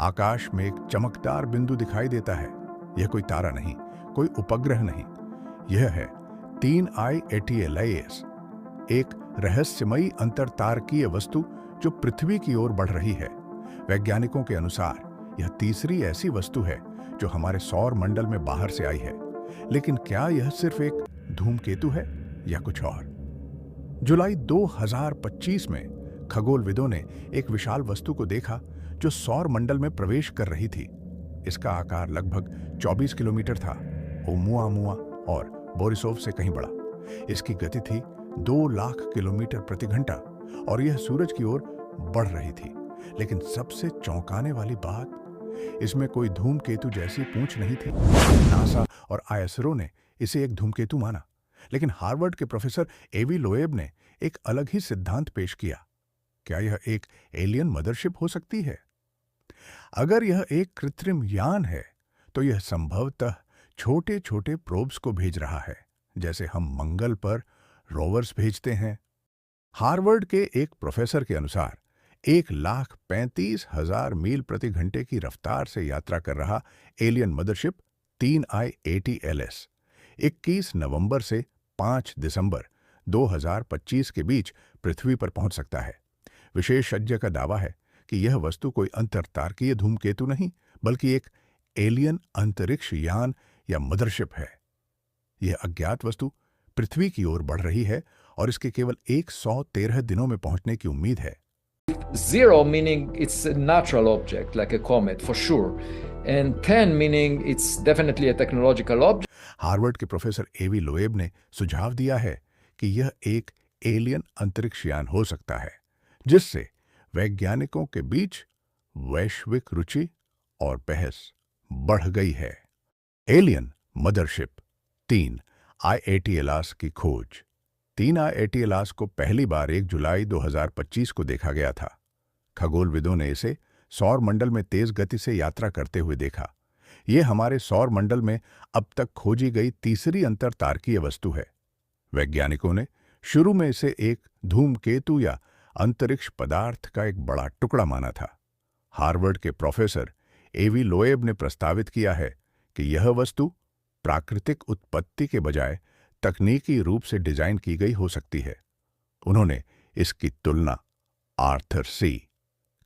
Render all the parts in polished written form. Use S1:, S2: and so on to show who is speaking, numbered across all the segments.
S1: आकाश में एक चमकदार बिंदु दिखाई देता है। यह कोई तारा नहीं, कोई उपग्रह नहीं, यह है 3I ATLAS, एक रहस्यमयी अंतरतारकीय वस्तु जो पृथ्वी की ओर बढ़ रही है। वैज्ञानिकों के अनुसार यह तीसरी ऐसी वस्तु है जो हमारे सौर मंडल में बाहर से आई है। लेकिन क्या यह सिर्फ एक धूमकेतु है या कुछ और? जुलाई 2025 में खगोलविदों ने एक विशाल वस्तु को देखा जो सौर मंडल में प्रवेश कर रही थी। इसका आकार लगभग 24 किलोमीटर था, ओमुआमुआ और बोरिसोव से कहीं बड़ा। इसकी गति थी 2 लाख किलोमीटर प्रति घंटा और यह सूरज की ओर बढ़ रही थी। लेकिन सबसे चौंकाने वाली बात, इसमें कोई धूमकेतु जैसी पूंछ नहीं थी। नासा और ISRO ने इसे एक धूमकेतु माना, लेकिन हार्वर्ड के प्रोफेसर एवी लोएब ने एक अलग ही सिद्धांत पेश किया। क्या यह एक एलियन मदरशिप हो सकती है? अगर यह एक कृत्रिम यान है तो यह संभवतः छोटे छोटे प्रोब्स को भेज रहा है, जैसे हम मंगल पर रोवर्स भेजते हैं। हार्वर्ड के एक प्रोफेसर के अनुसार 1,35,000 मील प्रति घंटे की रफ्तार से यात्रा कर रहा एलियन मदरशिप 3I ATLAS 21 नवंबर से 5 दिसंबर 2025 के बीच पृथ्वी पर पहुंच सकता है। विशेषज्ञ का दावा है कि यह वस्तु कोई अंतरतारकीय धूमकेतु नहीं, बल्कि एक एलियन अंतरिक्ष यान या मदरशिप है। यह अज्ञात वस्तु पृथ्वी की ओर बढ़ रही है और इसके केवल 113 दिनों में पहुंचने की उम्मीद है।
S2: Zero meaning it's a natural object like a comet for sure, and 10 meaning it's definitely a technological object.
S1: Harvard के प्रोफेसर एवी लोएब ने सुझाव दिया है कि यह एक एलियन अंतरिक्ष यान हो सकता है, जिससे वैज्ञानिकों के बीच वैश्विक रुचि और बहस बढ़ गई है। एलियन मदरशिप 3I ATLAS की खोज। 3I ATLAS को पहली बार 1 जुलाई 2025 को देखा गया था। खगोलविदों ने इसे सौर मंडल में तेज गति से यात्रा करते हुए देखा। यह हमारे सौर मंडल में अब तक खोजी गई तीसरी अंतरतारकीय वस्तु है। वैज्ञानिकों ने शुरू में इसे एक धूमकेतु या अंतरिक्ष पदार्थ का एक बड़ा टुकड़ा माना था। हार्वर्ड के प्रोफेसर एवी लोएब ने प्रस्तावित किया है कि यह वस्तु प्राकृतिक उत्पत्ति के बजाय तकनीकी रूप से डिजाइन की गई हो सकती है। उन्होंने इसकी तुलना आर्थर सी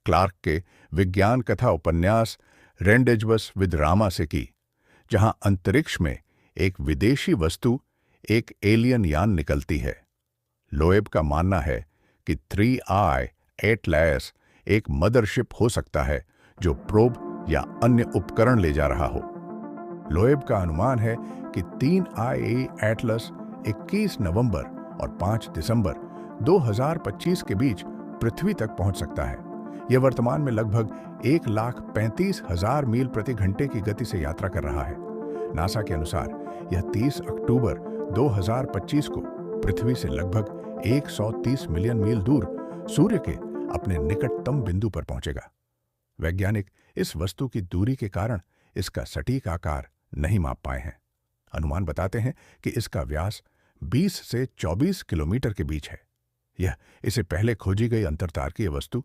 S1: क्लार्क के विज्ञान कथा उपन्यास रेंडेजवस विद रामा से की, जहां अंतरिक्ष में एक विदेशी वस्तु, एक एलियन यान निकलती है। लोएब का मानना है कि 3I ATLAS एक मदरशिप हो सकता है जो प्रोब या अन्य उपकरण ले जा रहा हो। लोएब का अनुमान है कि 3I ATLAS 21 नवंबर और 5 दिसंबर 2025 के बीच पृथ्वी तक पहुंच सकता है। यह वर्तमान में लगभग 1,35,000 मील प्रति घंटे की गति से यात्रा कर रहा है। नासा के अनुसार यह 30 अक्टूबर 2025 को पृथ्वी से लगभग 130 मिलियन मील दूर सूर्य के अपने निकटतम बिंदु पर पहुंचेगा। वैज्ञानिक इस वस्तु की दूरी के कारण इसका सटीक आकार नहीं माप पाए हैं। अनुमान बताते हैं कि इसका व्यास 20 से 24 किलोमीटर के बीच है। यह इसे पहले खोजी गई अंतरतारकीय वस्तु,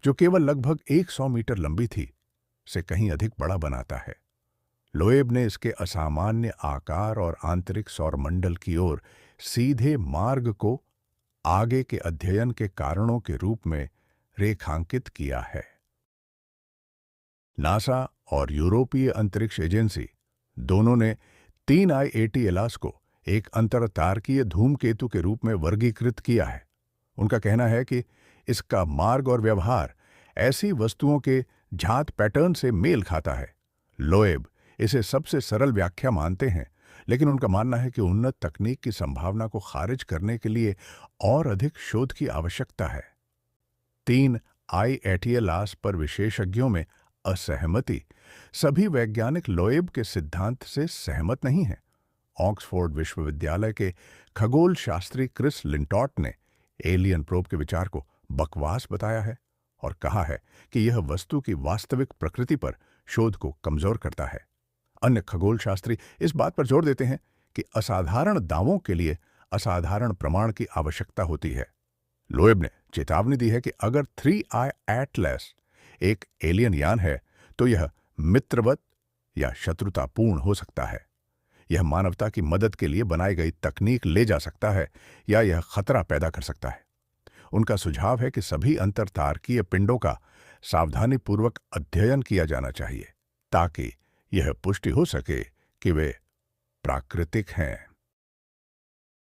S1: जो केवल लगभग 100 मीटर लंबी थी, से कहीं अधिक बड़ा बनाता है। लोएब ने इसके असामान्य आकार और आंतरिक सौरमंडल की ओर सीधे मार्ग को आगे के अध्ययन के कारणों के रूप में रेखांकित किया है। नासा और यूरोपीय अंतरिक्ष एजेंसी दोनों ने 3I ATLAS को एक अंतरतारकीय धूमकेतु के रूप में वर्गीकृत किया है। उनका कहना है कि इसका मार्ग और व्यवहार ऐसी वस्तुओं के झात पैटर्न से मेल खाता है। लोएब इसे सबसे सरल व्याख्या मानते हैं, लेकिन उनका मानना है कि उन्नत तकनीक की संभावना को खारिज करने के लिए और अधिक शोध की आवश्यकता है। 3I ATLAS पर विशेषज्ञों में असहमति। सभी वैज्ञानिक लोएब के सिद्धांत से सहमत नहीं हैं। ऑक्सफोर्ड विश्वविद्यालय के खगोल शास्त्री क्रिस लिंटॉट ने एलियन प्रोब के विचार को बकवास बताया है और कहा है कि यह वस्तु की वास्तविक प्रकृति पर शोध को कमजोर करता है। अन्य खगोल शास्त्री इस बात पर जोर देते हैं कि असाधारण दावों के लिए असाधारण प्रमाण की आवश्यकता होती है। लोएब ने चेतावनी दी है कि अगर 3I ATLAS एक एलियन यान है तो यह मित्रवत या शत्रुतापूर्ण हो सकता है। यह मानवता की मदद के लिए बनाई गई तकनीक ले जा सकता है या यह खतरा पैदा कर सकता है। उनका सुझाव है कि सभी अंतरतारकीय पिंडों का सावधानीपूर्वक अध्ययन किया जाना चाहिए ताकि यह पुष्टि हो सके कि वे प्राकृतिक हैं।